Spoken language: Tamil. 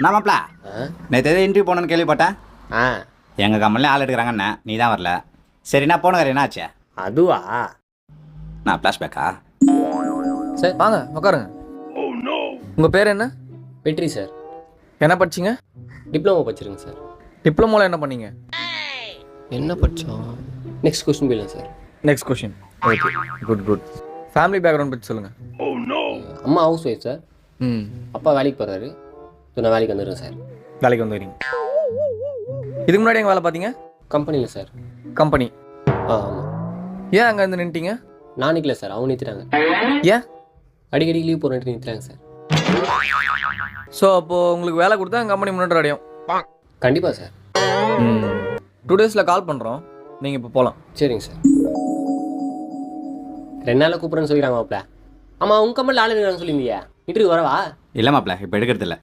நான் மாப்ள நேற்று எதாவது இன்டர்வியூ போகணுன்னு கேள்விப்பட்டேன். ஆ எங்கள் கம்பெனிலே ஆள் எடுக்கிறாங்கண்ணே, நீ தான் வரல. சரி நான் போனேன், என்ன ஆச்சு? அதுவா நான் ஃப்ளாஷ்பேக்கா? சார் வாங்க உட்காருங்க. உங்கள் பேர் என்ன? வெற்றி சார். என்ன படிச்சிங்க? Diploma படிச்சிருங்க sir. டிப்ளமோவில் என்ன பண்ணீங்க? என்ன படித்தோம்? நெக்ஸ்ட் கொஸ்டின் போயிடலாம் sir. Next question. Okay, good good. Family background பற்றி சொல்லுங்கள். அம்மா ஹவுஸ் ஒய்ஃப் சார். ம், அப்பா வேலைக்கு போகிறாரு. ஸோ நான் வேலைக்கு வந்துடுறேன் சார். வேலைக்கு வந்துடுறீங்க. இதுக்கு முன்னாடி எங்கே வேலை பார்த்தீங்க? கம்பெனியில் சார். கம்பெனி. ஆமாம். ஏன் அங்கே வந்து நின்ட்டீங்க? நான் நிற்கல சார், அவங்க நிறுத்துறாங்க. ஏன்? அடிக்கடி லீவ் போகிறேன்ட்டு நிறுத்துறாங்க சார். ஸோ அப்போது உங்களுக்கு வேலை கொடுத்தா கம்பெனி முன்னாடி அடையும். கண்டிப்பாக சார். 2 டேஸில் கால் பண்ணுறோம், நீங்கள் இப்போ போகலாம். சரிங்க சார். 2 நாளில் கூப்பிட்றேன்னு சொல்லிக்கிறாங்க மாப்பிள்ள. ஆமாம் உங்கள் கம்பெனியில் ஆள் இருக்காங்கன்னு சொல்லியிருந்தியா? இன்டர்வியூ வரவா? இல்லை மாப்ள, இப்போ எடுக்கிறது இல்லை.